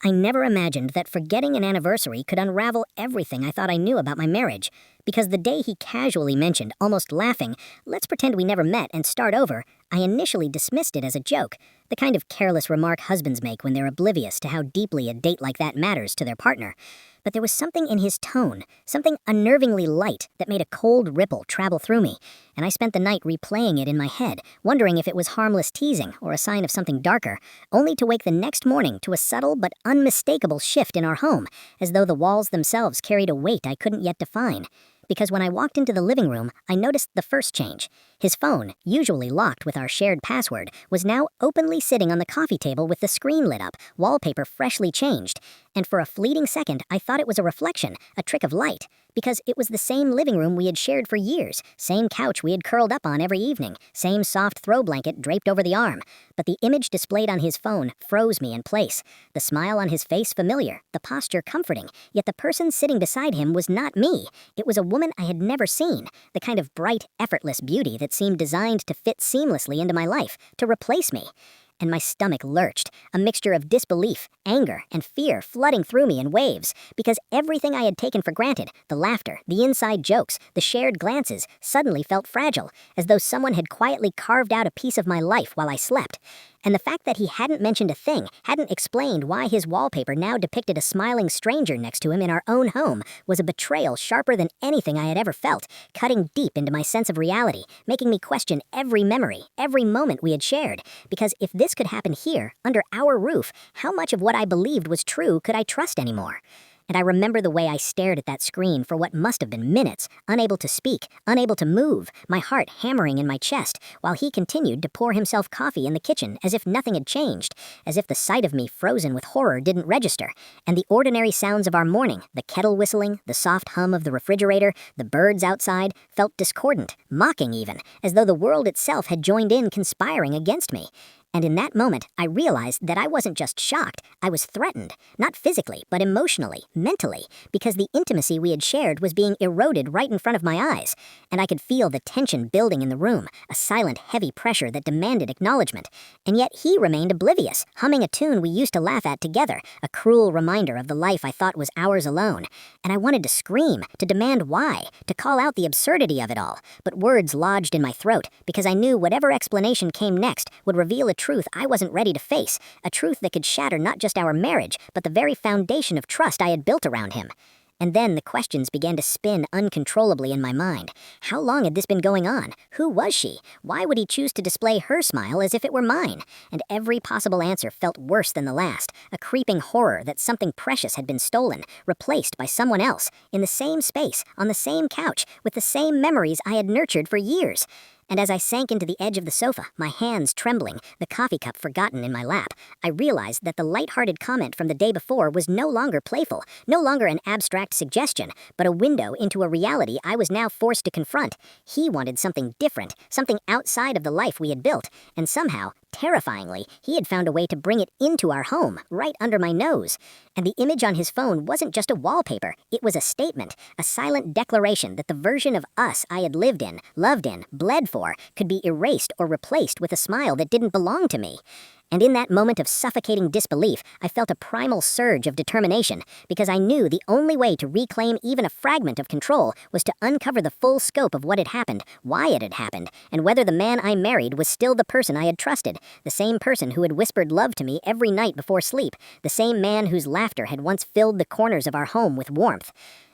I never imagined that forgetting an anniversary could unravel everything I thought I knew about my marriage, because the day he casually mentioned, almost laughing, "Let's pretend we never met and start over," I initially dismissed it as a joke, the kind of careless remark husbands make when they're oblivious to how deeply a date like that matters to their partner. But there was something in his tone, something unnervingly light, that made a cold ripple travel through me, and I spent the night replaying it in my head, wondering if it was harmless teasing or a sign of something darker, only to wake the next morning to a subtle but unmistakable shift in our home, as though the walls themselves carried a weight I couldn't yet define. Because when I walked into the living room, I noticed the first change. His phone, usually locked with our shared password, was now openly sitting on the coffee table with the screen lit up, wallpaper freshly changed. And for a fleeting second, I thought it was a reflection, a trick of light, because it was the same living room we had shared for years, same couch we had curled up on every evening, same soft throw blanket draped over the arm. But the image displayed on his phone froze me in place. The smile on his face familiar, the posture comforting, yet the person sitting beside him was not me. It was a woman I had never seen, the kind of bright, effortless beauty that seemed designed to fit seamlessly into my life, to replace me. And my stomach lurched, a mixture of disbelief, anger, and fear flooding through me in waves, because everything I had taken for granted, the laughter, the inside jokes, the shared glances, suddenly felt fragile, as though someone had quietly carved out a piece of my life while I slept. And the fact that he hadn't mentioned a thing, hadn't explained why his wallpaper now depicted a smiling stranger next to him in our own home, was a betrayal sharper than anything I had ever felt, cutting deep into my sense of reality, making me question every memory, every moment we had shared. Because if this could happen here, under our roof, how much of what I believed was true could I trust anymore? And I remember the way I stared at that screen for what must have been minutes, unable to speak, unable to move, my heart hammering in my chest, while he continued to pour himself coffee in the kitchen as if nothing had changed, as if the sight of me frozen with horror didn't register, and the ordinary sounds of our morning, the kettle whistling, the soft hum of the refrigerator, the birds outside, felt discordant, mocking even, as though the world itself had joined in conspiring against me. And in that moment, I realized that I wasn't just shocked, I was threatened, not physically, but emotionally, mentally, because the intimacy we had shared was being eroded right in front of my eyes, and I could feel the tension building in the room, a silent, heavy pressure that demanded acknowledgement. And yet he remained oblivious, humming a tune we used to laugh at together, a cruel reminder of the life I thought was ours alone. And I wanted to scream, to demand why, to call out the absurdity of it all, but words lodged in my throat, because I knew whatever explanation came next would reveal a truth I wasn't ready to face, a truth that could shatter not just our marriage, but the very foundation of trust I had built around him. And then the questions began to spin uncontrollably in my mind. How long had this been going on? Who was she? Why would he choose to display her smile as if it were mine? And every possible answer felt worse than the last, a creeping horror that something precious had been stolen, replaced by someone else, in the same space, on the same couch, with the same memories I had nurtured for years. And as I sank into the edge of the sofa, my hands trembling, the coffee cup forgotten in my lap, I realized that the light-hearted comment from the day before was no longer playful, no longer an abstract suggestion, but a window into a reality I was now forced to confront. He wanted something different, something outside of the life we had built, and somehow, terrifyingly, he had found a way to bring it into our home, right under my nose. And the image on his phone wasn't just a wallpaper, it was a statement, a silent declaration that the version of us I had lived in, loved in, bled for, could be erased or replaced with a smile that didn't belong to me. And in that moment of suffocating disbelief, I felt a primal surge of determination, because I knew the only way to reclaim even a fragment of control was to uncover the full scope of what had happened, why it had happened, and whether the man I married was still the person I had trusted, the same person who had whispered love to me every night before sleep, the same man whose laughter had once filled the corners of our home with warmth.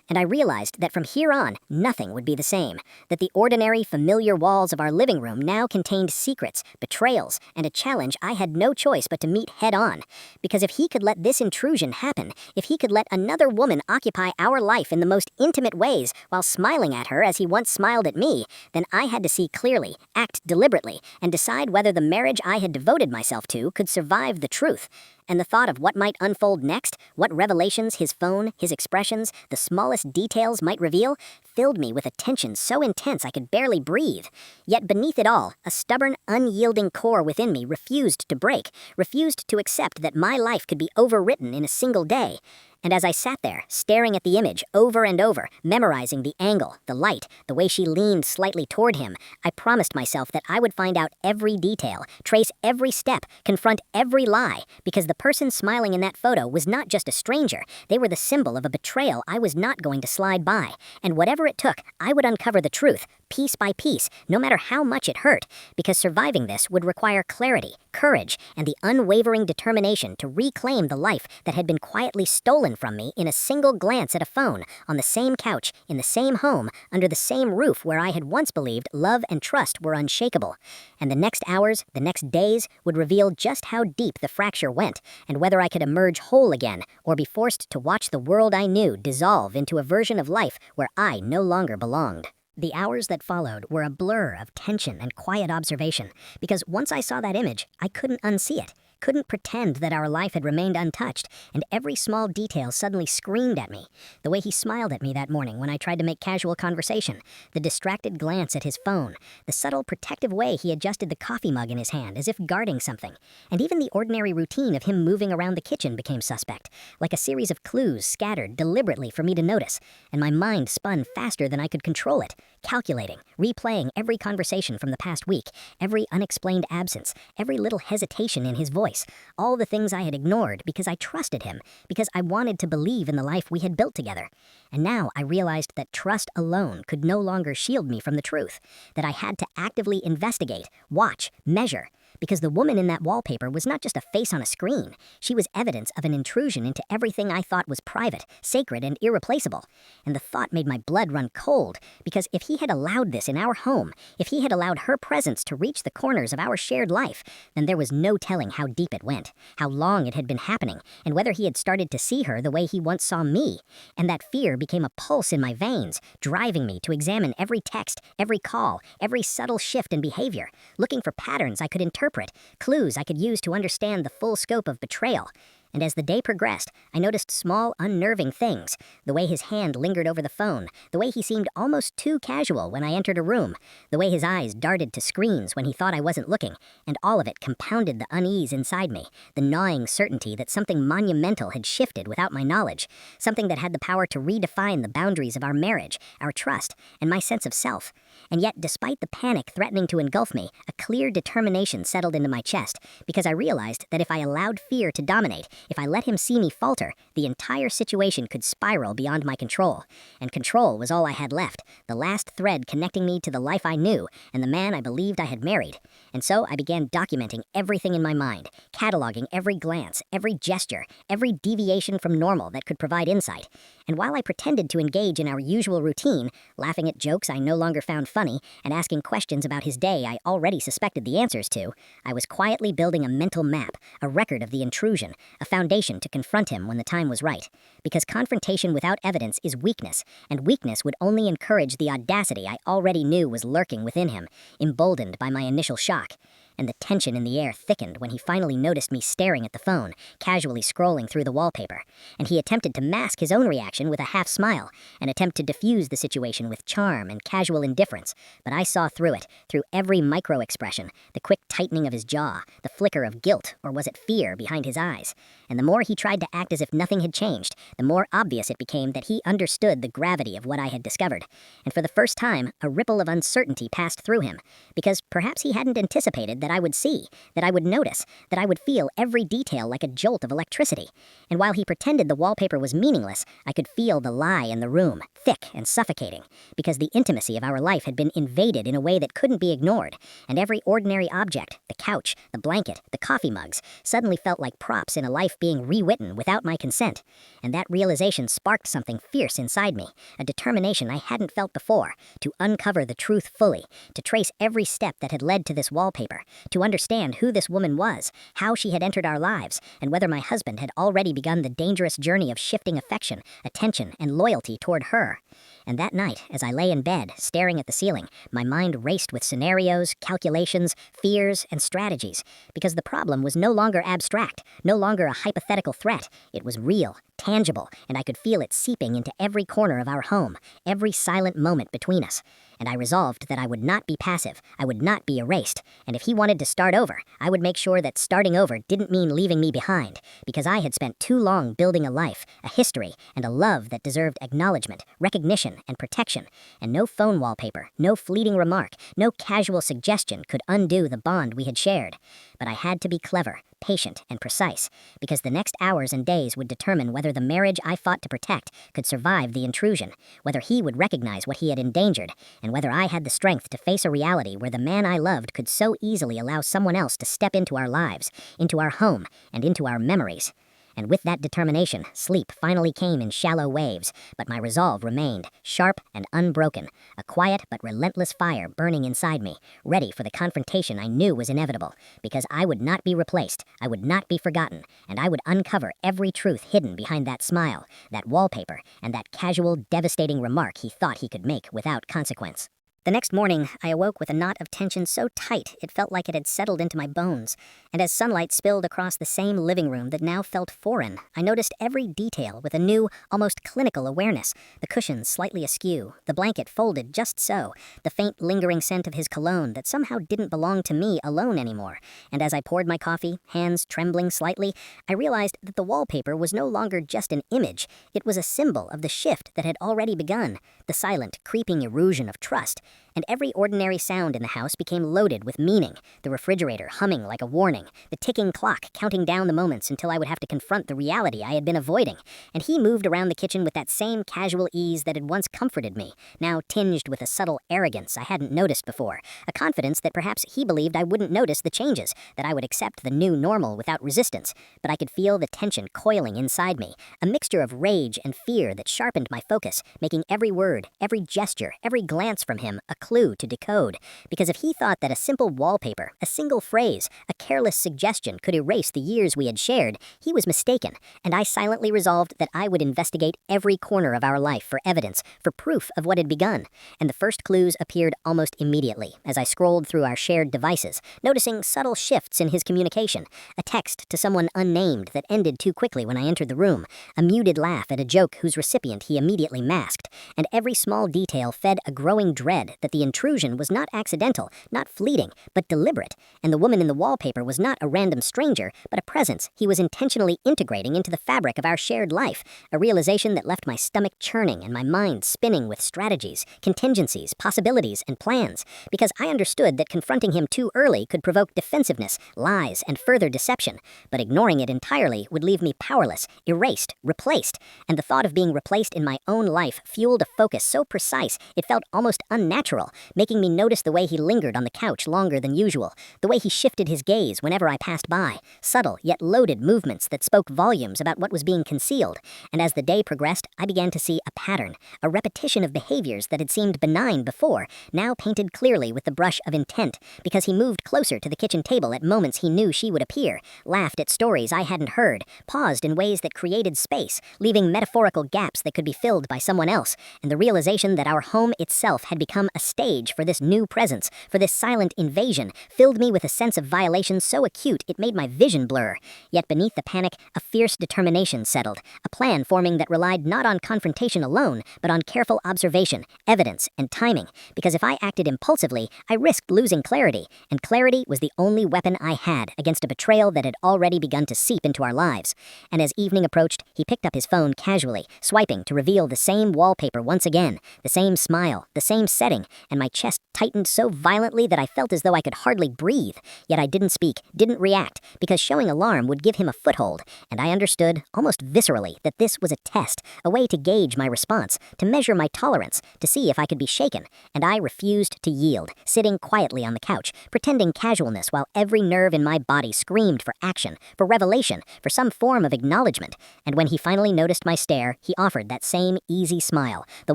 And I realized that from here on, nothing would be the same, that the ordinary, familiar walls of our living room now contained secrets, betrayals, and a challenge I had no choice but to meet head-on. Because if he could let this intrusion happen, if he could let another woman occupy our life in the most intimate ways while smiling at her as he once smiled at me, then I had to see clearly, act deliberately, and decide whether the marriage I had devoted myself to could survive the truth. And the thought of what might unfold next, what revelations his phone, his expressions, the smallest details might reveal, filled me with a tension so intense I could barely breathe. Yet beneath it all, a stubborn, unyielding core within me refused to break, refused to accept that my life could be overwritten in a single day. And as I sat there, staring at the image over and over, memorizing the angle, the light, the way she leaned slightly toward him, I promised myself that I would find out every detail, trace every step, confront every lie, because the person smiling in that photo was not just a stranger, they were the symbol of a betrayal I was not going to slide by. And whatever it took, I would uncover the truth, piece by piece, no matter how much it hurt, because surviving this would require clarity, courage, and the unwavering determination to reclaim the life that had been quietly stolen from me in a single glance at a phone, on the same couch, in the same home, under the same roof where I had once believed love and trust were unshakable. And the next hours, the next days, would reveal just how deep the fracture went, and whether I could emerge whole again, or be forced to watch the world I knew dissolve into a version of life where I no longer belonged. The hours that followed were a blur of tension and quiet observation, because once I saw that image, I couldn't unsee it, couldn't pretend that our life had remained untouched, and every small detail suddenly screamed at me. The way he smiled at me that morning when I tried to make casual conversation, the distracted glance at his phone, the subtle protective way he adjusted the coffee mug in his hand as if guarding something, and even the ordinary routine of him moving around the kitchen became suspect, like a series of clues scattered deliberately for me to notice, and my mind spun faster than I could control it, calculating, replaying every conversation from the past week, every unexplained absence, every little hesitation in his voice, all the things I had ignored because I trusted him, because I wanted to believe in the life we had built together. And now I realized that trust alone could no longer shield me from the truth, that I had to actively investigate, watch, measure, because the woman in that wallpaper was not just a face on a screen. She was evidence of an intrusion into everything I thought was private, sacred, and irreplaceable. And the thought made my blood run cold, because if he had allowed this in our home, if he had allowed her presence to reach the corners of our shared life, then there was no telling how deep it went, how long it had been happening, and whether he had started to see her the way he once saw me. And that fear became a pulse in my veins, driving me to examine every text, every call, every subtle shift in behavior, looking for patterns I could interpret, clues I could use to understand the full scope of betrayal. And as the day progressed, I noticed small, unnerving things. The way his hand lingered over the phone, the way he seemed almost too casual when I entered a room, the way his eyes darted to screens when he thought I wasn't looking, and all of it compounded the unease inside me, the gnawing certainty that something monumental had shifted without my knowledge, something that had the power to redefine the boundaries of our marriage, our trust, and my sense of self. And yet, despite the panic threatening to engulf me, a clear determination settled into my chest, because I realized that if I allowed fear to dominate, if I let him see me falter, the entire situation could spiral beyond my control. And control was all I had left, the last thread connecting me to the life I knew and the man I believed I had married. And so I began documenting everything in my mind, cataloging every glance, every gesture, every deviation from normal that could provide insight. And while I pretended to engage in our usual routine, laughing at jokes I no longer found funny and asking questions about his day I already suspected the answers to, I was quietly building a mental map, a record of the intrusion, a foundation to confront him when the time was right. Because confrontation without evidence is weakness, and weakness would only encourage the audacity I already knew was lurking within him, emboldened by my initial shock. And the tension in the air thickened when he finally noticed me staring at the phone, casually scrolling through the wallpaper, and he attempted to mask his own reaction with a half-smile, an attempt to diffuse the situation with charm and casual indifference, but I saw through it, through every micro-expression, the quick tightening of his jaw, the flicker of guilt, or was it fear, behind his eyes. And the more he tried to act as if nothing had changed, the more obvious it became that he understood the gravity of what I had discovered. And for the first time, a ripple of uncertainty passed through him, because perhaps he hadn't anticipated that I would see, that I would notice, that I would feel every detail like a jolt of electricity. And while he pretended the wallpaper was meaningless, I could feel the lie in the room, thick and suffocating, because the intimacy of our life had been invaded in a way that couldn't be ignored, and every ordinary object, the couch, the blanket, the coffee mugs, suddenly felt like props in a life being rewritten without my consent. And that realization sparked something fierce inside me, a determination I hadn't felt before, to uncover the truth fully, to trace every step that had led to this wallpaper, to understand who this woman was, how she had entered our lives, and whether my husband had already begun the dangerous journey of shifting affection, attention, and loyalty toward her. And that night, as I lay in bed, staring at the ceiling, my mind raced with scenarios, calculations, fears, and strategies, because the problem was no longer abstract, no longer a hypothetical threat. It was real, tangible, and I could feel it seeping into every corner of our home, every silent moment between us. And I resolved that I would not be passive, I would not be erased, and if he wanted to start over, I would make sure that starting over didn't mean leaving me behind, because I had spent too long building a life, a history, and a love that deserved acknowledgement, recognition, and protection, and no phone wallpaper, no fleeting remark, no casual suggestion could undo the bond we had shared. But I had to be clever, patient, and precise, because the next hours and days would determine whether the marriage I fought to protect could survive the intrusion, whether he would recognize what he had endangered, and whether I had the strength to face a reality where the man I loved could so easily allow someone else to step into our lives, into our home, and into our memories. And with that determination, sleep finally came in shallow waves, but my resolve remained, sharp and unbroken, a quiet but relentless fire burning inside me, ready for the confrontation I knew was inevitable, because I would not be replaced, I would not be forgotten, and I would uncover every truth hidden behind that smile, that wallpaper, and that casual, devastating remark he thought he could make without consequence. The next morning, I awoke with a knot of tension so tight it felt like it had settled into my bones, and as sunlight spilled across the same living room that now felt foreign, I noticed every detail with a new, almost clinical awareness. The cushions slightly askew, the blanket folded just so, the faint lingering scent of his cologne that somehow didn't belong to me alone anymore. And as I poured my coffee, hands trembling slightly, I realized that the wallpaper was no longer just an image. It was a symbol of the shift that had already begun, the silent, creeping erosion of trust. And every ordinary sound in the house became loaded with meaning, the refrigerator humming like a warning, the ticking clock counting down the moments until I would have to confront the reality I had been avoiding. And he moved around the kitchen with that same casual ease that had once comforted me, now tinged with a subtle arrogance I hadn't noticed before, a confidence that perhaps he believed I wouldn't notice the changes, that I would accept the new normal without resistance. But I could feel the tension coiling inside me, a mixture of rage and fear that sharpened my focus, making every word, every gesture, every glance from him a clue to decode, because if he thought that a simple wallpaper, a single phrase, a careless suggestion could erase the years we had shared, he was mistaken, and I silently resolved that I would investigate every corner of our life for evidence, for proof of what had begun. And the first clues appeared almost immediately as I scrolled through our shared devices, noticing subtle shifts in his communication, a text to someone unnamed that ended too quickly when I entered the room, a muted laugh at a joke whose recipient he immediately masked, and every small detail fed a growing dread that the intrusion was not accidental, not fleeting, but deliberate, and the woman in the wallpaper was not a random stranger, but a presence he was intentionally integrating into the fabric of our shared life, a realization that left my stomach churning and my mind spinning with strategies, contingencies, possibilities, and plans, because I understood that confronting him too early could provoke defensiveness, lies, and further deception, but ignoring it entirely would leave me powerless, erased, replaced, and the thought of being replaced in my own life fueled a focus so precise it felt almost unnatural, making me notice the way he lingered on the couch longer than usual, the way he shifted his gaze whenever I passed by, subtle yet loaded movements that spoke volumes about what was being concealed. And as the day progressed, I began to see a pattern, a repetition of behaviors that had seemed benign before, now painted clearly with the brush of intent, because he moved closer to the kitchen table at moments he knew she would appear, laughed at stories I hadn't heard, paused in ways that created space, leaving metaphorical gaps that could be filled by someone else, and the realization that our home itself had become a stage for this new presence, for this silent invasion, filled me with a sense of violation so acute it made my vision blur. Yet beneath the panic, a fierce determination settled, a plan forming that relied not on confrontation alone, but on careful observation, evidence, and timing, because if I acted impulsively, I risked losing clarity, and clarity was the only weapon I had against a betrayal that had already begun to seep into our lives. And as evening approached, he picked up his phone casually, swiping to reveal the same wallpaper once again, the same smile, the same setting, and my chest tightened so violently that I felt as though I could hardly breathe. Yet I didn't speak, didn't react, because showing alarm would give him a foothold, and I understood, almost viscerally, that this was a test, a way to gauge my response, to measure my tolerance, to see if I could be shaken, and I refused to yield, sitting quietly on the couch, pretending casualness while every nerve in my body screamed for action, for revelation, for some form of acknowledgement. And when he finally noticed my stare, he offered that same easy smile, the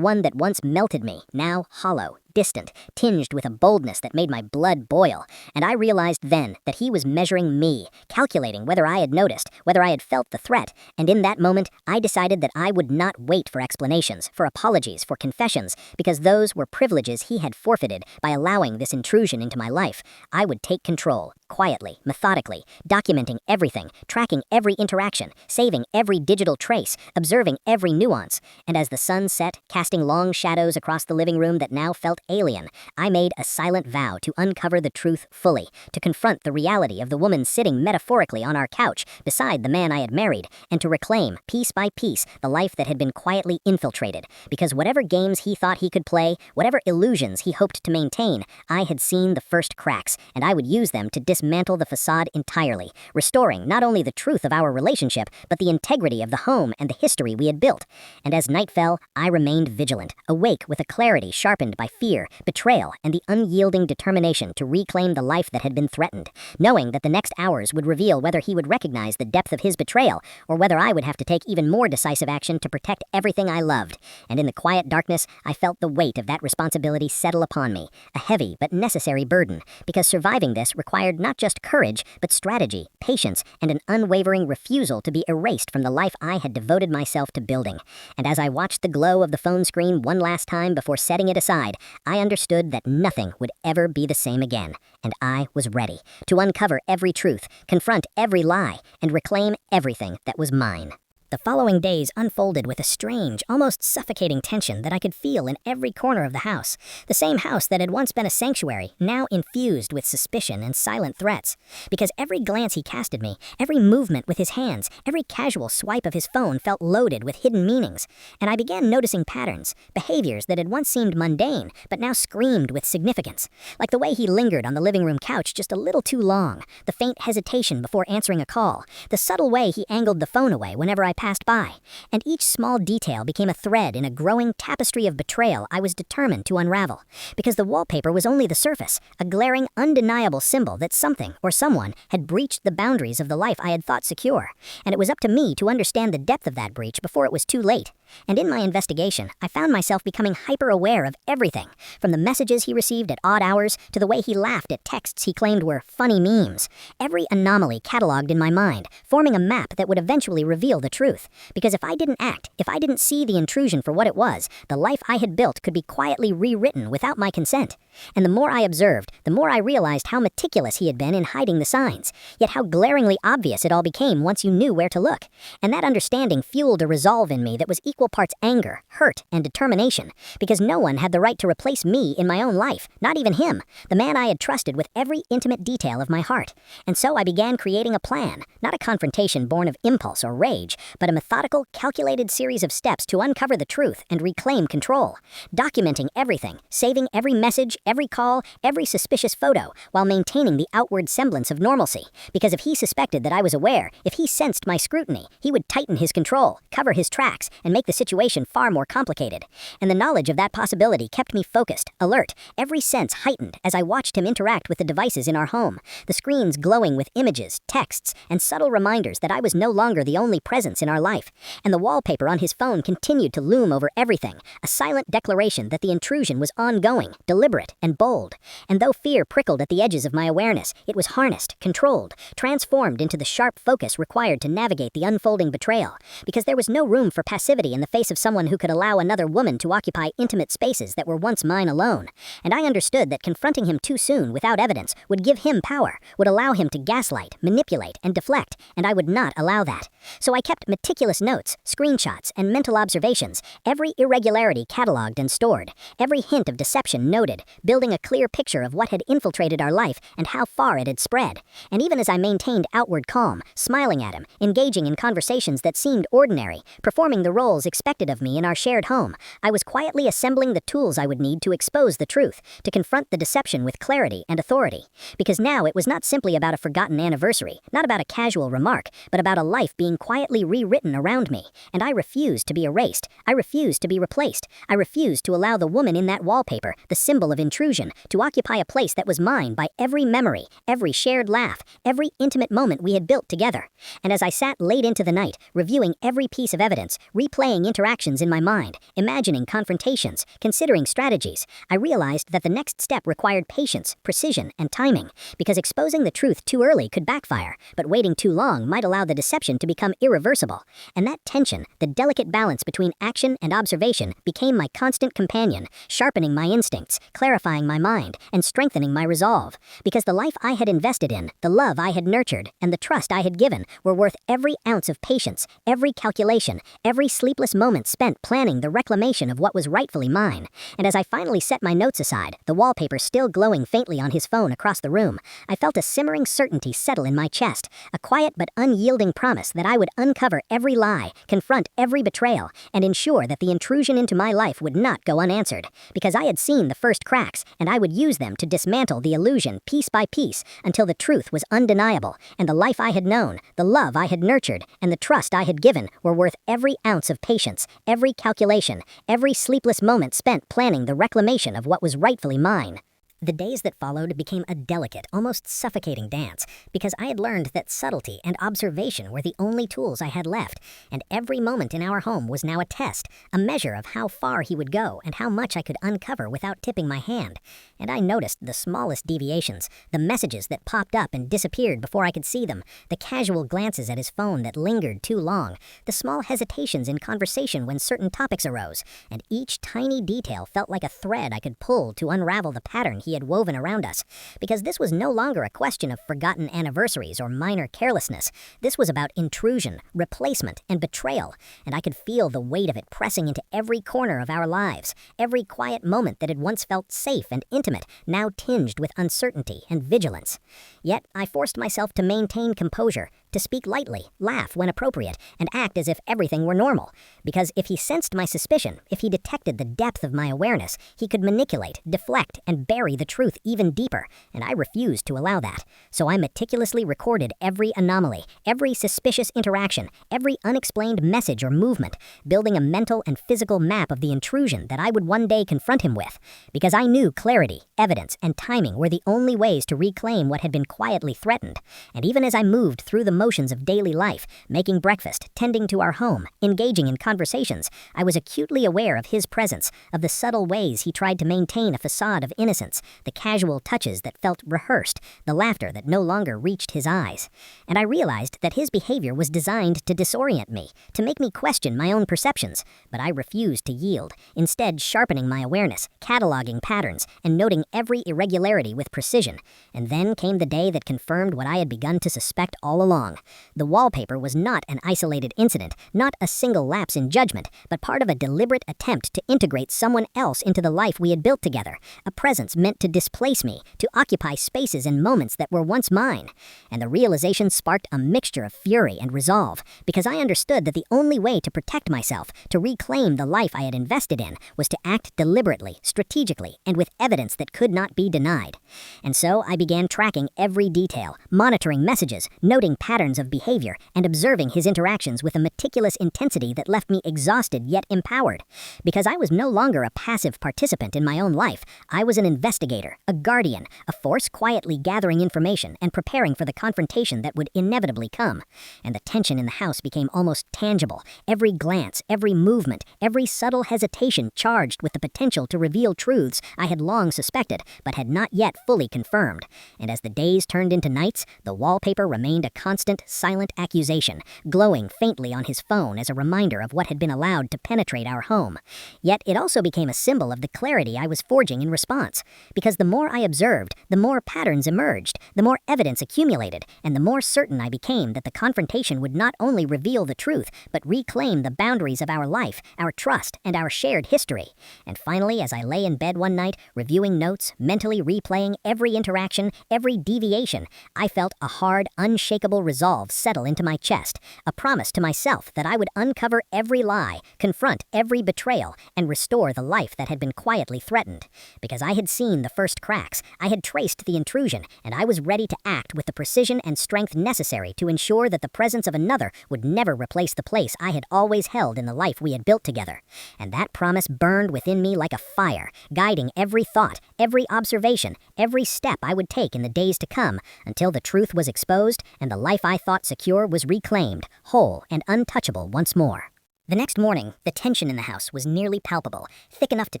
one that once melted me, now hollow, distant, tinged with a boldness that made my blood boil, and I realized then that he was measuring me, calculating whether I had noticed, whether I had felt the threat, and in that moment, I decided that I would not wait for explanations, for apologies, for confessions, because those were privileges he had forfeited by allowing this intrusion into my life. I would take control, quietly, methodically, documenting everything, tracking every interaction, saving every digital trace, observing every nuance. And as the sun set, casting long shadows across the living room that now felt alien, I made a silent vow to uncover the truth fully, to confront the reality of the woman sitting metaphorically on our couch beside the man I had married, and to reclaim, piece by piece, the life that had been quietly infiltrated. Because whatever games he thought he could play, whatever illusions he hoped to maintain, I had seen the first cracks, and I would use them to dismantle the facade entirely, restoring not only the truth of our relationship, but the integrity of the home and the history we had built. And as night fell, I remained vigilant, awake with a clarity sharpened by fear, betrayal, and the unyielding determination to reclaim the life that had been threatened, knowing that the next hours would reveal whether he would recognize the depth of his betrayal, or whether I would have to take even more decisive action to protect everything I loved. And in the quiet darkness, I felt the weight of that responsibility settle upon me, a heavy but necessary burden, because surviving this required not just courage, but strategy, patience, and an unwavering refusal to be erased from the life I had devoted myself to building. And as I watched the glow of the phone screen one last time before setting it aside, I understood that nothing would ever be the same again, and I was ready to uncover every truth, confront every lie, and reclaim everything that was mine. The following days unfolded with a strange, almost suffocating tension that I could feel in every corner of the house. The same house that had once been a sanctuary, now infused with suspicion and silent threats. Because every glance he cast at me, every movement with his hands, every casual swipe of his phone felt loaded with hidden meanings. And I began noticing patterns, behaviors that had once seemed mundane, but now screamed with significance. Like the way he lingered on the living room couch just a little too long, the faint hesitation before answering a call, the subtle way he angled the phone away whenever I passed by, and each small detail became a thread in a growing tapestry of betrayal I was determined to unravel. Because the wallpaper was only the surface, a glaring, undeniable symbol that something or someone had breached the boundaries of the life I had thought secure, and it was up to me to understand the depth of that breach before it was too late. And in my investigation, I found myself becoming hyper-aware of everything, from the messages he received at odd hours to the way he laughed at texts he claimed were funny memes. Every anomaly cataloged in my mind, forming a map that would eventually reveal the truth. Because if I didn't act, if I didn't see the intrusion for what it was, the life I had built could be quietly rewritten without my consent. And the more I observed, the more I realized how meticulous he had been in hiding the signs, yet how glaringly obvious it all became once you knew where to look. And that understanding fueled a resolve in me that was equal parts anger, hurt, and determination, because no one had the right to replace me in my own life, not even him, the man I had trusted with every intimate detail of my heart. And so I began creating a plan, not a confrontation born of impulse or rage, but a methodical, calculated series of steps to uncover the truth and reclaim control, documenting everything, saving every message, every call, every suspicious photo, while maintaining the outward semblance of normalcy, because if he suspected that I was aware, if he sensed my scrutiny, he would tighten his control, cover his tracks, and make the situation far more complicated. And the knowledge of that possibility kept me focused, alert, every sense heightened as I watched him interact with the devices in our home, the screens glowing with images, texts, and subtle reminders that I was no longer the only presence in our life. And the wallpaper on his phone continued to loom over everything, a silent declaration that the intrusion was ongoing, deliberate, and bold. And though fear prickled at the edges of my awareness, it was harnessed, controlled, transformed into the sharp focus required to navigate the unfolding betrayal, because there was no room for passivity in the face of someone who could allow another woman to occupy intimate spaces that were once mine alone. And I understood that confronting him too soon without evidence would give him power, would allow him to gaslight, manipulate, and deflect, and I would not allow that. So I kept meticulous notes, screenshots, and mental observations, every irregularity cataloged and stored, every hint of deception noted, building a clear picture of what had infiltrated our life and how far it had spread. And even as I maintained outward calm, smiling at him, engaging in conversations that seemed ordinary, performing the roles expected of me in our shared home, I was quietly assembling the tools I would need to expose the truth, to confront the deception with clarity and authority. Because now it was not simply about a forgotten anniversary, not about a casual remark, but about a life being quietly rewritten around me. And I refused to be erased. I refused to be replaced. I refused to allow the woman in that wallpaper, the symbol of intrusion, to occupy a place that was mine by every memory, every shared laugh, every intimate moment we had built together. And as I sat late into the night, reviewing every piece of evidence, replaying interactions in my mind, imagining confrontations, considering strategies, I realized that the next step required patience, precision, and timing, because exposing the truth too early could backfire, but waiting too long might allow the deception to become irreversible. all. And that tension, the delicate balance between action and observation, became my constant companion, sharpening my instincts, clarifying my mind, and strengthening my resolve. Because the life I had invested in, the love I had nurtured, and the trust I had given were worth every ounce of patience, every calculation, every sleepless moment spent planning the reclamation of what was rightfully mine. And as I finally set my notes aside, the wallpaper still glowing faintly on his phone across the room, I felt a simmering certainty settle in my chest, a quiet but unyielding promise that I would uncover every lie, confront every betrayal, and ensure that the intrusion into my life would not go unanswered. Because I had seen the first cracks, and I would use them to dismantle the illusion piece by piece until the truth was undeniable, and the life I had known, the love I had nurtured, and the trust I had given were worth every ounce of patience, every calculation, every sleepless moment spent planning the reclamation of what was rightfully mine. The days that followed became a delicate, almost suffocating dance, because I had learned that subtlety and observation were the only tools I had left, and every moment in our home was now a test, a measure of how far he would go and how much I could uncover without tipping my hand. And I noticed the smallest deviations, the messages that popped up and disappeared before I could see them, the casual glances at his phone that lingered too long, the small hesitations in conversation when certain topics arose, and each tiny detail felt like a thread I could pull to unravel the pattern he had woven around us. Because this was no longer a question of forgotten anniversaries or minor carelessness. This was about intrusion, replacement, and betrayal, and I could feel the weight of it pressing into every corner of our lives. Every quiet moment that had once felt safe and intimate, now tinged with uncertainty and vigilance. Yet I forced myself to maintain composure, to speak lightly, laugh when appropriate, and act as if everything were normal. Because if he sensed my suspicion, if he detected the depth of my awareness, he could manipulate, deflect, and bury the truth even deeper, and I refused to allow that. So I meticulously recorded every anomaly, every suspicious interaction, every unexplained message or movement, building a mental and physical map of the intrusion that I would one day confront him with. Because I knew clarity, evidence, and timing were the only ways to reclaim what had been quietly threatened. And even as I moved through the motions of daily life, making breakfast, tending to our home, engaging in conversations, I was acutely aware of his presence, of the subtle ways he tried to maintain a facade of innocence, the casual touches that felt rehearsed, the laughter that no longer reached his eyes. And I realized that his behavior was designed to disorient me, to make me question my own perceptions, but I refused to yield, instead sharpening my awareness, cataloging patterns, and noting every irregularity with precision. And then came the day that confirmed what I had begun to suspect all along. The wallpaper was not an isolated incident, not a single lapse in judgment, but part of a deliberate attempt to integrate someone else into the life we had built together, a presence meant to displace me, to occupy spaces and moments that were once mine. And the realization sparked a mixture of fury and resolve, because I understood that the only way to protect myself, to reclaim the life I had invested in, was to act deliberately, strategically, and with evidence that could not be denied. And so I began tracking every detail, monitoring messages, noting patterns of behavior, and observing his interactions with a meticulous intensity that left me exhausted yet empowered. Because I was no longer a passive participant in my own life, I was an investigator, a guardian, a force quietly gathering information and preparing for the confrontation that would inevitably come. And the tension in the house became almost tangible, every glance, every movement, every subtle hesitation charged with the potential to reveal truths I had long suspected, but had not yet fully confirmed. And as the days turned into nights, the wallpaper remained a constant, silent accusation, glowing faintly on his phone as a reminder of what had been allowed to penetrate our home. Yet it also became a symbol of the clarity I was forging in response, because the more I observed, the more patterns emerged, the more evidence accumulated, and the more certain I became that the confrontation would not only reveal the truth, but reclaim the boundaries of our life, our trust, and our shared history. And finally, as I lay in bed one night, reviewing notes, mentally replaying every interaction, every deviation, I felt a hard, unshakable resolve settle into my chest, a promise to myself that I would uncover every lie, confront every betrayal, and restore the life that had been quietly threatened. Because I had seen the first cracks, I had traced the intrusion, and I was ready to act with the precision and strength necessary to ensure that the presence of another would never replace the place I had always held in the life we had built together. And that promise burned within me like a fire, guiding every thought, every observation, every step I would take in the days to come, until the truth was exposed and the life I thought secure was reclaimed, whole and untouchable once more. The next morning, the tension in the house was nearly palpable, thick enough to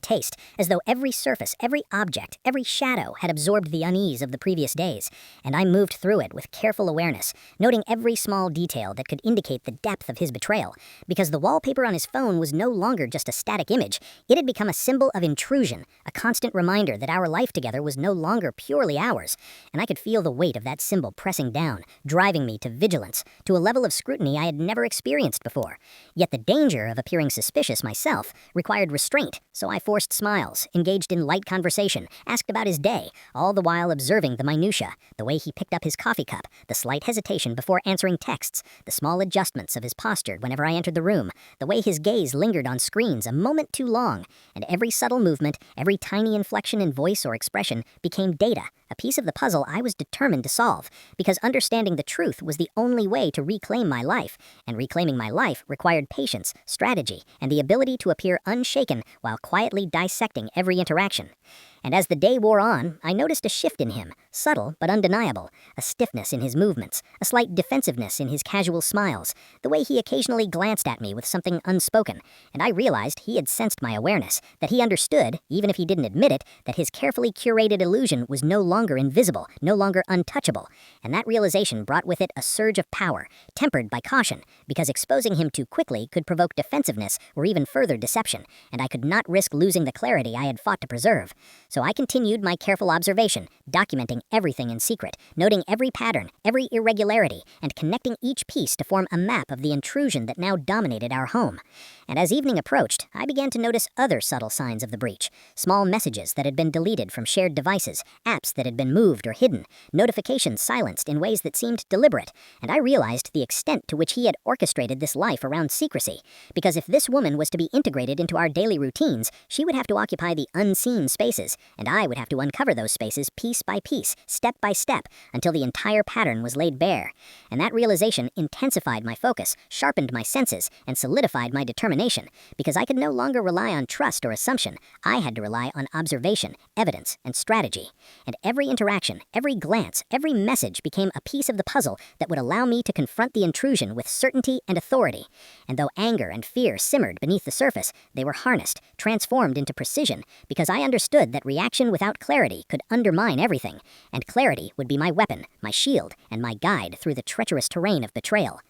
taste, as though every surface, every object, every shadow had absorbed the unease of the previous days, and I moved through it with careful awareness, noting every small detail that could indicate the depth of his betrayal, because the wallpaper on his phone was no longer just a static image. It had become a symbol of intrusion, a constant reminder that our life together was no longer purely ours, and I could feel the weight of that symbol pressing down, driving me to vigilance, to a level of scrutiny I had never experienced before. Yet the danger of appearing suspicious myself required restraint, so I forced smiles, engaged in light conversation, asked about his day, all the while observing the minutiae, the way he picked up his coffee cup, the slight hesitation before answering texts, the small adjustments of his posture whenever I entered the room, the way his gaze lingered on screens a moment too long, and every subtle movement, every tiny inflection in voice or expression became data, a piece of the puzzle I was determined to solve, because understanding the truth was the only way to reclaim my life, and reclaiming my life required patience, strategy, and the ability to appear unshaken while quietly dissecting every interaction. And as the day wore on, I noticed a shift in him, subtle but undeniable, a stiffness in his movements, a slight defensiveness in his casual smiles, the way he occasionally glanced at me with something unspoken, and I realized he had sensed my awareness, that he understood, even if he didn't admit it, that his carefully curated illusion was no longer invisible, no longer untouchable, and that realization brought with it a surge of power, tempered by caution, because exposing him too quickly could provoke defensiveness or even further deception, and I could not risk losing the clarity I had fought to preserve. So I continued my careful observation, documenting everything in secret, noting every pattern, every irregularity, and connecting each piece to form a map of the intrusion that now dominated our home. And as evening approached, I began to notice other subtle signs of the breach, small messages that had been deleted from shared devices, apps that had been moved or hidden, notifications silenced in ways that seemed deliberate, and I realized the extent to which he had orchestrated this life around secrecy, because if this woman was to be integrated into our daily routines, she would have to occupy the unseen spaces, and I would have to uncover those spaces piece by piece, step by step, until the entire pattern was laid bare. And that realization intensified my focus, sharpened my senses, and solidified my determination, because I could no longer rely on trust or assumption. I had to rely on observation, evidence, and strategy. And every interaction, every glance, every message became a piece of the puzzle that would allow me to confront the intrusion with certainty and authority. And though anger and fear simmered beneath the surface, they were harnessed, transformed into precision, because I understood that reaction without clarity could undermine everything, and clarity would be my weapon, my shield, and my guide through the treacherous terrain of betrayal.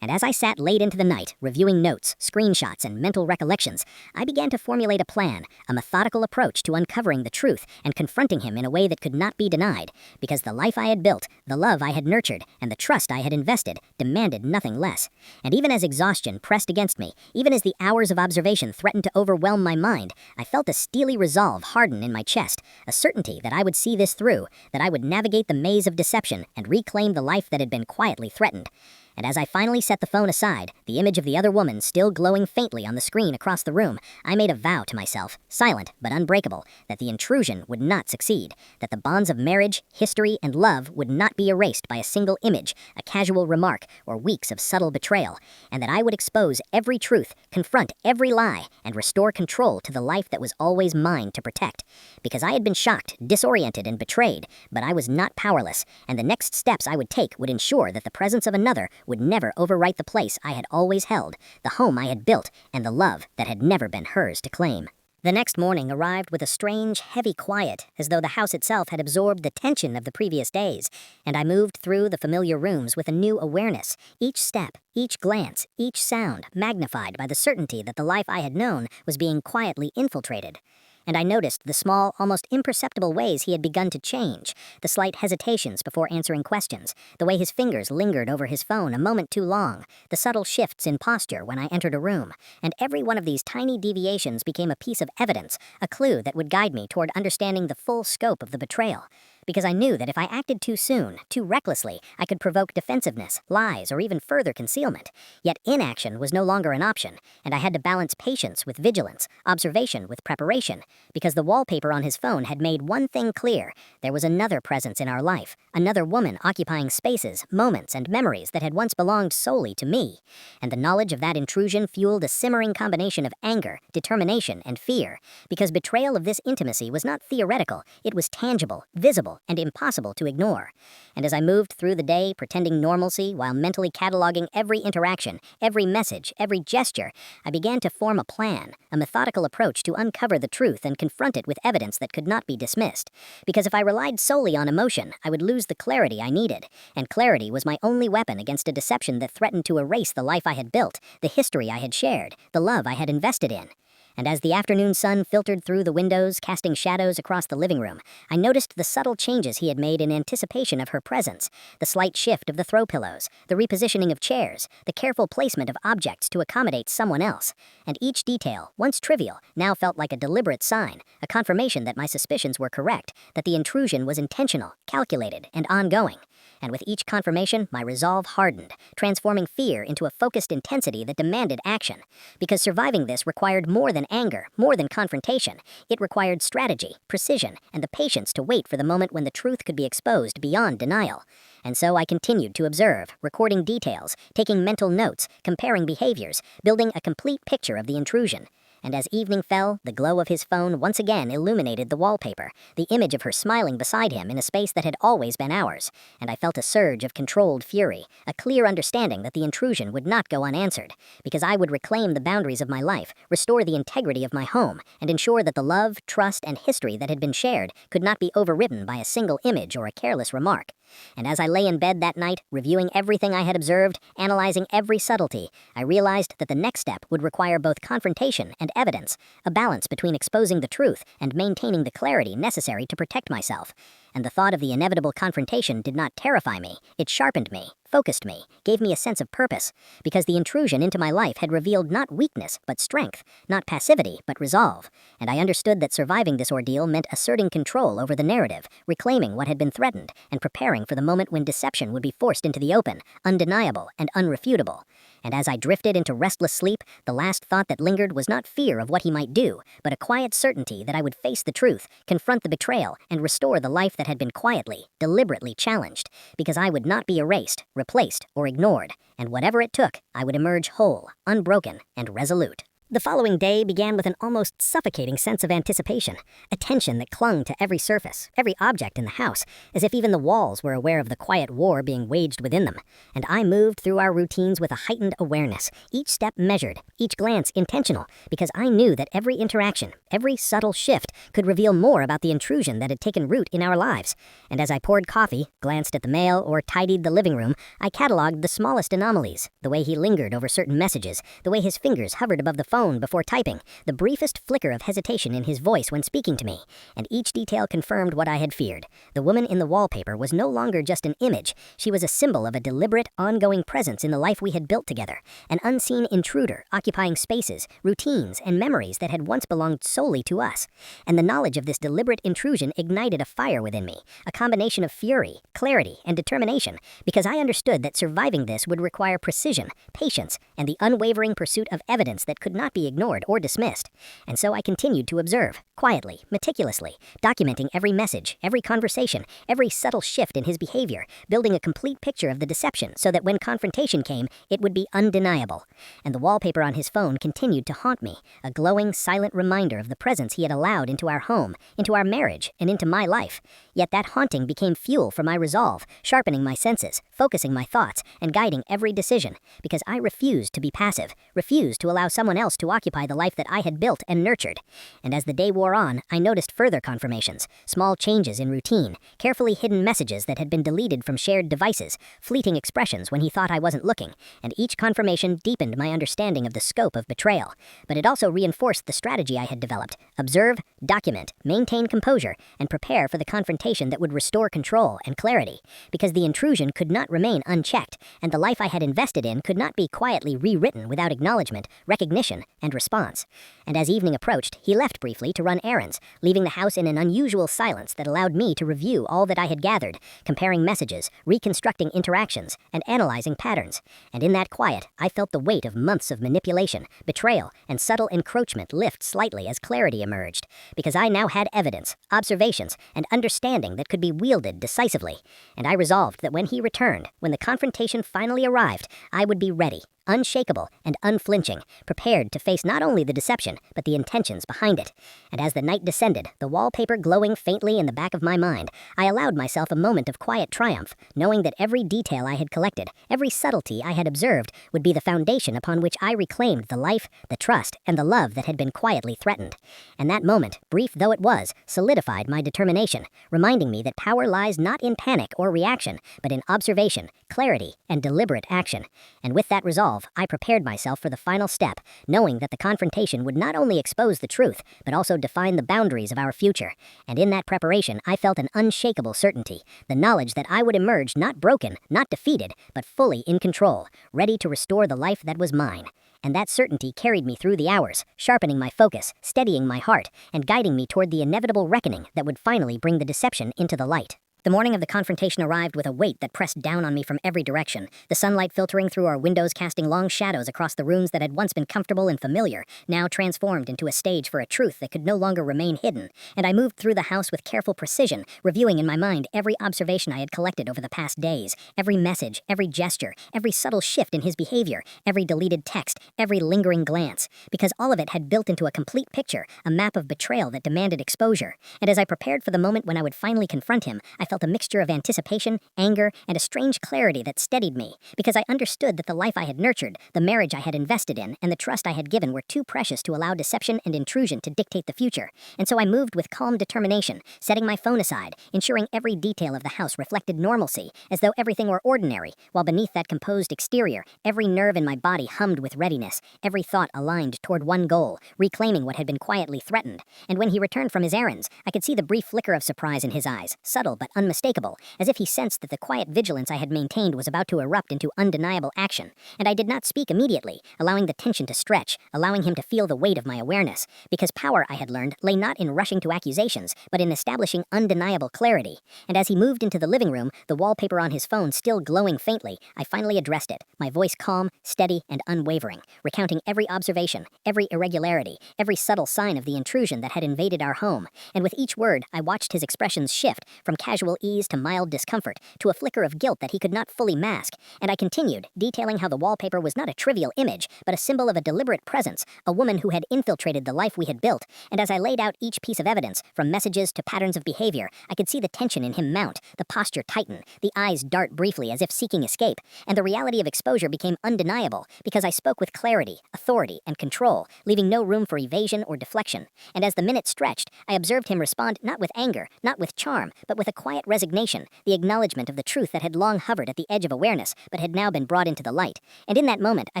And as I sat late into the night, reviewing notes, screenshots, and mental recollections, I began to formulate a plan, a methodical approach to uncovering the truth and confronting him in a way that could not be denied, because the life I had built, the love I had nurtured, and the trust I had invested demanded nothing less. And even as exhaustion pressed against me, even as the hours of observation threatened to overwhelm my mind, I felt a steely resolve harden in my chest, a certainty that I would see this through, that I would navigate the maze of deception and reclaim the life that had been quietly threatened. And as I finally set the phone aside, the image of the other woman still glowing faintly on the screen across the room, I made a vow to myself, silent but unbreakable, that the intrusion would not succeed, that the bonds of marriage, history, and love would not be erased by a single image, a casual remark, or weeks of subtle betrayal, and that I would expose every truth, confront every lie, and restore control to the life that was always mine to protect. Because I had been shocked, disoriented, and betrayed, but I was not powerless, and the next steps I would take would ensure that the presence of another would never overwrite the place I had always held, the home I had built, and the love that had never been hers to claim. The next morning arrived with a strange, heavy quiet, as though the house itself had absorbed the tension of the previous days, and I moved through the familiar rooms with a new awareness, each step, each glance, each sound magnified by the certainty that the life I had known was being quietly infiltrated. And I noticed the small, almost imperceptible ways he had begun to change, the slight hesitations before answering questions, the way his fingers lingered over his phone a moment too long, the subtle shifts in posture when I entered a room, and every one of these tiny deviations became a piece of evidence, a clue that would guide me toward understanding the full scope of the betrayal. Because I knew that if I acted too soon, too recklessly, I could provoke defensiveness, lies, or even further concealment. Yet inaction was no longer an option, and I had to balance patience with vigilance, observation with preparation, because the wallpaper on his phone had made one thing clear: there was another presence in our life, another woman occupying spaces, moments, and memories that had once belonged solely to me. And the knowledge of that intrusion fueled a simmering combination of anger, determination, and fear, because betrayal of this intimacy was not theoretical, it was tangible, visible, undeniable and impossible to ignore. And as I moved through the day, pretending normalcy while mentally cataloging every interaction, every message, every gesture, I began to form a plan, a methodical approach to uncover the truth and confront it with evidence that could not be dismissed. Because if I relied solely on emotion, I would lose the clarity I needed. And clarity was my only weapon against a deception that threatened to erase the life I had built, the history I had shared, the love I had invested in. And as the afternoon sun filtered through the windows, casting shadows across the living room, I noticed the subtle changes he had made in anticipation of her presence, the slight shift of the throw pillows, the repositioning of chairs, the careful placement of objects to accommodate someone else. And each detail, once trivial, now felt like a deliberate sign, a confirmation that my suspicions were correct, that the intrusion was intentional, calculated, and ongoing. And with each confirmation, my resolve hardened, transforming fear into a focused intensity that demanded action. Because surviving this required more than anger, more than confrontation. It required strategy, precision, and the patience to wait for the moment when the truth could be exposed beyond denial. And so I continued to observe, recording details, taking mental notes, comparing behaviors, building a complete picture of the intrusion. And as evening fell, the glow of his phone once again illuminated the wallpaper, the image of her smiling beside him in a space that had always been ours. And I felt a surge of controlled fury, a clear understanding that the intrusion would not go unanswered, because I would reclaim the boundaries of my life, restore the integrity of my home, and ensure that the love, trust, and history that had been shared could not be overridden by a single image or a careless remark. And as I lay in bed that night, reviewing everything I had observed, analyzing every subtlety, I realized that the next step would require both confrontation and evidence, a balance between exposing the truth and maintaining the clarity necessary to protect myself. And the thought of the inevitable confrontation did not terrify me, it sharpened me, focused me, gave me a sense of purpose, because the intrusion into my life had revealed not weakness, but strength, not passivity, but resolve. And I understood that surviving this ordeal meant asserting control over the narrative, reclaiming what had been threatened, and preparing for the moment when deception would be forced into the open, undeniable and unrefutable. And as I drifted into restless sleep, the last thought that lingered was not fear of what he might do, but a quiet certainty that I would face the truth, confront the betrayal, and restore the life that had been quietly, deliberately challenged, because I would not be erased, replaced, or ignored, and whatever it took, I would emerge whole, unbroken, and resolute. The following day began with an almost suffocating sense of anticipation, a tension that clung to every surface, every object in the house, as if even the walls were aware of the quiet war being waged within them. And I moved through our routines with a heightened awareness, each step measured, each glance intentional, because I knew that every interaction, every subtle shift could reveal more about the intrusion that had taken root in our lives. And as I poured coffee, glanced at the mail, or tidied the living room, I cataloged the smallest anomalies, the way he lingered over certain messages, the way his fingers hovered above the phone before typing, the briefest flicker of hesitation in his voice when speaking to me, and each detail confirmed what I had feared. The woman in the wallpaper was no longer just an image, she was a symbol of a deliberate, ongoing presence in the life we had built together, an unseen intruder occupying spaces, routines, and memories that had once belonged solely to us. And the knowledge of this deliberate intrusion ignited a fire within me, a combination of fury, clarity, and determination, because I understood that surviving this would require precision, patience, and the unwavering pursuit of evidence that could not be ignored or dismissed. And so I continued to observe, quietly, meticulously, documenting every message, every conversation, every subtle shift in his behavior, building a complete picture of the deception so that when confrontation came, it would be undeniable. And the wallpaper on his phone continued to haunt me, a glowing, silent reminder of the presence he had allowed into our home, into our marriage, and into my life. Yet that haunting became fuel for my resolve, sharpening my senses, focusing my thoughts, and guiding every decision, because I refused to be passive, refused to allow someone else to occupy the life that I had built and nurtured. And as the day wore on, I noticed further confirmations, small changes in routine, carefully hidden messages that had been deleted from shared devices, fleeting expressions when he thought I wasn't looking, and each confirmation deepened my understanding of the scope of betrayal. But it also reinforced the strategy I had developed: observe, document, maintain composure, and prepare for the confrontation that would restore control and clarity, because the intrusion could not remain unchecked, and the life I had invested in could not be quietly rewritten without acknowledgement, recognition, and response. And as evening approached, he left briefly to run errands, leaving the house in an unusual silence that allowed me to review all that I had gathered, comparing messages, reconstructing interactions, and analyzing patterns. And in that quiet, I felt the weight of months of manipulation, betrayal, and subtle encroachment lift slightly as clarity emerged, because I now had evidence, observations, and understanding that could be wielded decisively. And I resolved that when he returned, when the confrontation finally arrived, I would be ready, unshakable and unflinching, prepared to face not only the deception, but the intentions behind it. And as the night descended, the wallpaper glowing faintly in the back of my mind, I allowed myself a moment of quiet triumph, knowing that every detail I had collected, every subtlety I had observed, would be the foundation upon which I reclaimed the life, the trust, and the love that had been quietly threatened. And that moment, brief though it was, solidified my determination, reminding me that power lies not in panic or reaction, but in observation, clarity, and deliberate action. And with that resolve, I prepared myself for the final step, knowing that the confrontation would not only expose the truth, but also define the boundaries of our future. And in that preparation, I felt an unshakable certainty, the knowledge that I would emerge not broken, not defeated, but fully in control, ready to restore the life that was mine. And that certainty carried me through the hours, sharpening my focus, steadying my heart, and guiding me toward the inevitable reckoning that would finally bring the deception into the light. The morning of the confrontation arrived with a weight that pressed down on me from every direction, the sunlight filtering through our windows casting long shadows across the rooms that had once been comfortable and familiar, now transformed into a stage for a truth that could no longer remain hidden. And I moved through the house with careful precision, reviewing in my mind every observation I had collected over the past days, every message, every gesture, every subtle shift in his behavior, every deleted text, every lingering glance, because all of it had built into a complete picture, a map of betrayal that demanded exposure. And as I prepared for the moment when I would finally confront him, I felt a mixture of anticipation, anger, and a strange clarity that steadied me, because I understood that the life I had nurtured, the marriage I had invested in, and the trust I had given were too precious to allow deception and intrusion to dictate the future. And so I moved with calm determination, setting my phone aside, ensuring every detail of the house reflected normalcy, as though everything were ordinary, while beneath that composed exterior, every nerve in my body hummed with readiness, every thought aligned toward one goal, reclaiming what had been quietly threatened. And when he returned from his errands, I could see the brief flicker of surprise in his eyes, subtle but unmistakable, as if he sensed that the quiet vigilance I had maintained was about to erupt into undeniable action. And I did not speak immediately, allowing the tension to stretch, allowing him to feel the weight of my awareness, because power, I had learned, lay not in rushing to accusations, but in establishing undeniable clarity. And as he moved into the living room, the wallpaper on his phone still glowing faintly, I finally addressed it, my voice calm, steady, and unwavering, recounting every observation, every irregularity, every subtle sign of the intrusion that had invaded our home. And with each word, I watched his expressions shift, from casual ease to mild discomfort, to a flicker of guilt that he could not fully mask. And I continued, detailing how the wallpaper was not a trivial image, but a symbol of a deliberate presence, a woman who had infiltrated the life we had built. And as I laid out each piece of evidence, from messages to patterns of behavior, I could see the tension in him mount, the posture tighten, the eyes dart briefly as if seeking escape. And the reality of exposure became undeniable, because I spoke with clarity, authority, and control, leaving no room for evasion or deflection. And as the minutes stretched, I observed him respond not with anger, not with charm, but with a quiet resignation, the acknowledgement of the truth that had long hovered at the edge of awareness, but had now been brought into the light. And in that moment, I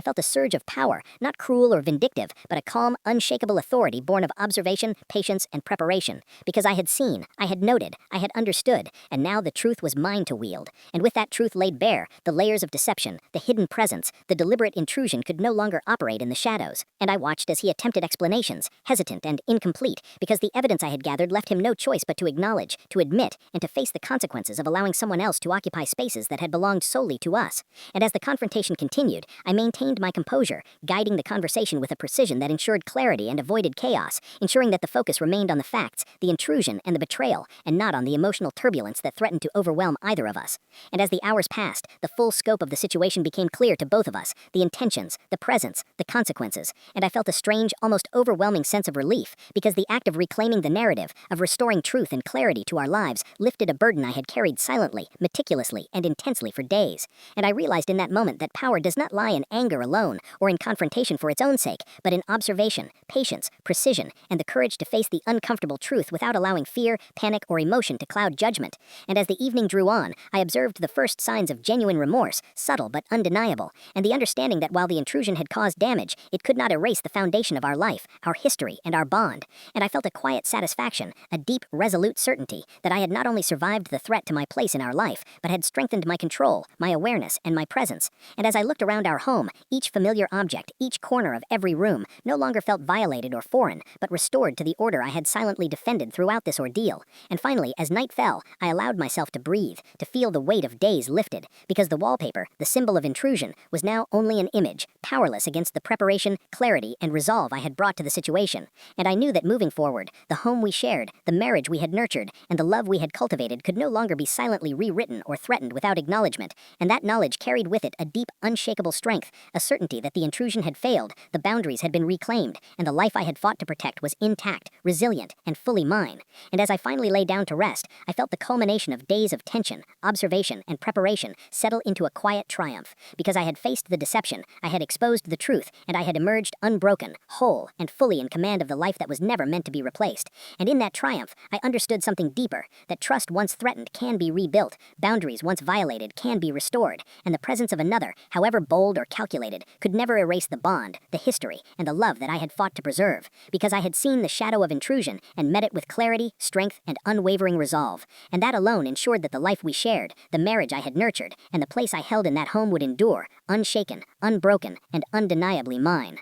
felt a surge of power, not cruel or vindictive, but a calm, unshakable authority born of observation, patience, and preparation. Because I had seen, I had noted, I had understood, and now the truth was mine to wield. And with that truth laid bare, the layers of deception, the hidden presence, the deliberate intrusion could no longer operate in the shadows. And I watched as he attempted explanations, hesitant and incomplete, because the evidence I had gathered left him no choice but to acknowledge, to admit, and to face the consequences of allowing someone else to occupy spaces that had belonged solely to us. And as the confrontation continued, I maintained my composure, guiding the conversation with a precision that ensured clarity and avoided chaos, ensuring that the focus remained on the facts, the intrusion, and the betrayal, and not on the emotional turbulence that threatened to overwhelm either of us. And as the hours passed, the full scope of the situation became clear to both of us, the intentions, the presence, the consequences, and I felt a strange, almost overwhelming sense of relief, because the act of reclaiming the narrative, of restoring truth and clarity to our lives, lifted a burden I had carried silently, meticulously, and intensely for days. And I realized in that moment that power does not lie in anger alone, or in confrontation for its own sake, but in observation, patience, precision, and the courage to face the uncomfortable truth without allowing fear, panic, or emotion to cloud judgment. And as the evening drew on, I observed the first signs of genuine remorse, subtle but undeniable, and the understanding that while the intrusion had caused damage, it could not erase the foundation of our life, our history, and our bond. And I felt a quiet satisfaction, a deep, resolute certainty that I had not only survived the threat to my place in our life, but had strengthened my control, my awareness, and my presence. And as I looked around our home, each familiar object, each corner of every room, no longer felt violated or foreign, but restored to the order I had silently defended throughout this ordeal. And finally, as night fell, I allowed myself to breathe, to feel the weight of days lifted, because the wallpaper, the symbol of intrusion, was now only an image, powerless against the preparation, clarity, and resolve I had brought to the situation. And I knew that moving forward, the home we shared, the marriage we had nurtured, and the love we had cultivated violated could no longer be silently rewritten or threatened without acknowledgement, and that knowledge carried with it a deep, unshakable strength, a certainty that the intrusion had failed, the boundaries had been reclaimed, and the life I had fought to protect was intact, resilient, and fully mine. And as I finally lay down to rest, I felt the culmination of days of tension, observation, and preparation settle into a quiet triumph. Because I had faced the deception, I had exposed the truth, and I had emerged unbroken, whole, and fully in command of the life that was never meant to be replaced. And in that triumph, I understood something deeper, that trust once threatened can be rebuilt, boundaries once violated can be restored, and the presence of another, however bold or calculated, could never erase the bond, the history, and the love that I had fought to preserve. Because I had seen the shadow of intrusion and met it with clarity, strength, and unwavering resolve. And that alone ensured that the life we shared, the marriage I had nurtured, and the place I held in that home would endure, unshaken, unbroken, and undeniably mine.